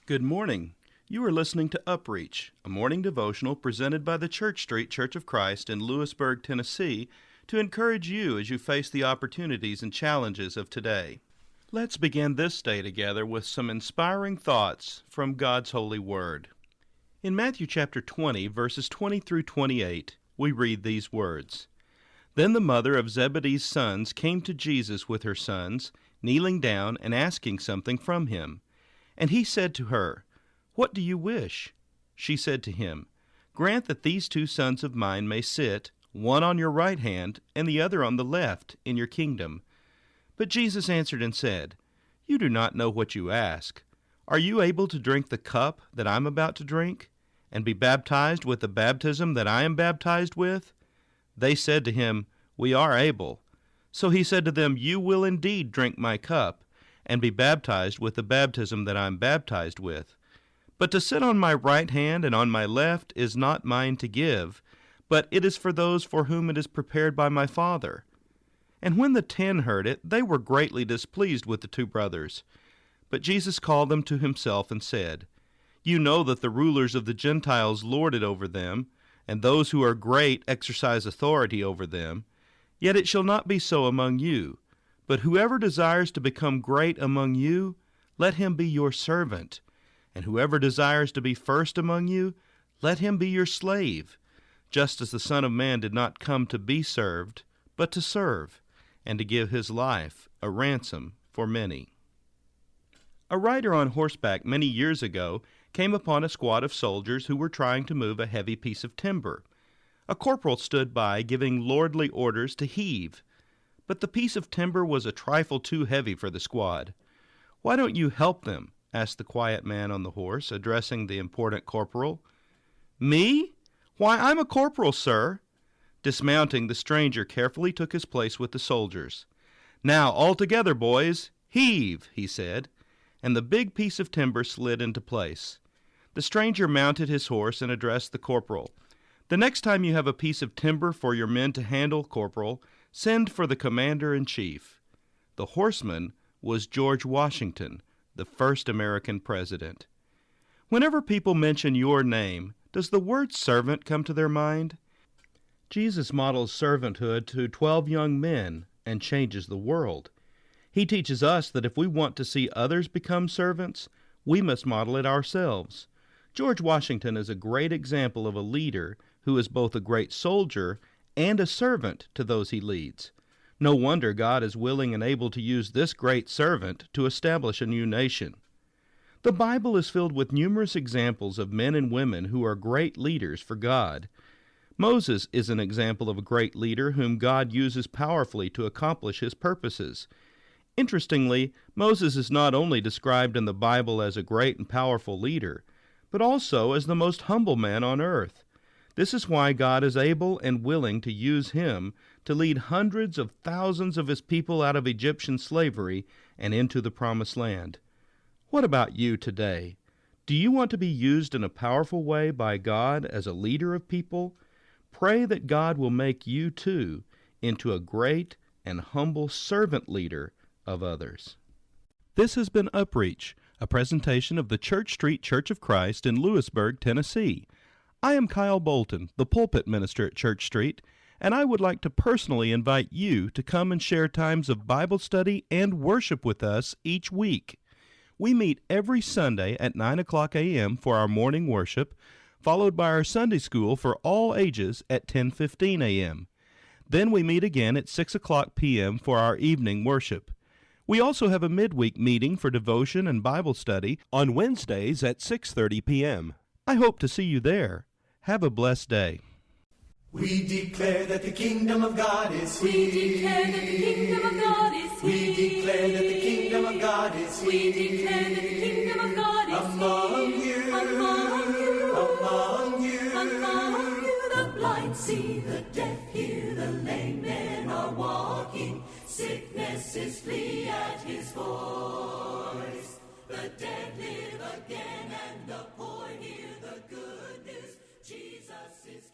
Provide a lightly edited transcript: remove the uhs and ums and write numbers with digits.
Good morning. You are listening to UpReach, a morning devotional presented by the Church Street Church of Christ in Lewisburg, Tennessee, to encourage you as you face the opportunities and challenges of today. Let's begin this day together with some inspiring thoughts from God's holy word. In Matthew chapter 20, verses 20 through 28, we read these words. Then the mother of Zebedee's sons came to Jesus with her sons, kneeling down and asking something from him. And he said to her, What do you wish? She said to him, Grant that these 2 sons of mine may sit, one on your right hand and the other on the left, in your kingdom. But Jesus answered and said, You do not know what you ask. Are you able to drink the cup that I am about to drink, and be baptized with the baptism that I am baptized with? They said to him, We are able. So he said to them, You will indeed drink my cup, and be baptized with the baptism that I am baptized with. But to sit on my right hand and on my left is not mine to give, but it is for those for whom it is prepared by my Father. And when the 10 heard it, they were greatly displeased with the 2 brothers. But Jesus called them to himself and said, You know that the rulers of the Gentiles lord it over them, and those who are great exercise authority over them. Yet it shall not be so among you. But whoever desires to become great among you, let him be your servant. And whoever desires to be first among you, let him be your slave, just as the Son of Man did not come to be served, but to serve, and to give his life a ransom for many. A rider on horseback many years ago came upon a squad of soldiers who were trying to move a heavy piece of timber. A corporal stood by, giving lordly orders to heave. But the piece of timber was a trifle too heavy for the squad. Why don't you help them? Asked the quiet man on the horse, addressing the important corporal. Me? Why, I'm a corporal, sir. Dismounting, the stranger carefully took his place with the soldiers. Now, all together, boys, heave, he said, and the big piece of timber slid into place. The stranger mounted his horse and addressed the corporal. The next time you have a piece of timber for your men to handle, corporal, send for the commander-in-chief. The horseman was George Washington, the first American president. Whenever people mention your name, does the word servant come to their mind? Jesus models servanthood to 12 young men and changes the world. He teaches us that if we want to see others become servants, we must model it ourselves. George Washington is a great example of a leader who is both a great soldier and a servant to those he leads. No wonder God is willing and able to use this great servant to establish a new nation. The Bible is filled with numerous examples of men and women who are great leaders for God. Moses is an example of a great leader whom God uses powerfully to accomplish his purposes. Interestingly, Moses is not only described in the Bible as a great and powerful leader, but also as the most humble man on earth. This is why God is able and willing to use him to lead hundreds of thousands of his people out of Egyptian slavery and into the Promised Land. What about you today? Do you want to be used in a powerful way by God as a leader of people? Pray that God will make you, too, into a great and humble servant leader of others. This has been UpReach, a presentation of the Church Street Church of Christ in Lewisburg, Tennessee. I am Kyle Bolton, the pulpit minister at Church Street, and I would like to personally invite you to come and share times of Bible study and worship with us each week. We meet every Sunday at 9 o'clock a.m. for our morning worship, followed by our Sunday school for all ages at 10:15 a.m. Then we meet again at 6 o'clock p.m. for our evening worship. We also have a midweek meeting for devotion and Bible study on Wednesdays at 6:30 p.m. I hope to see you there. Have a blessed day. We declare that the kingdom of God is here. We declare that the kingdom of God is here. We declare that the kingdom of God is here. We declare that the kingdom of God is among here. you, Among you, among you, among you. The blind see, the deaf hear, the lame men are walking. Sicknesses flee at his voice. The dead live again and the poor hear the good news. Jesus is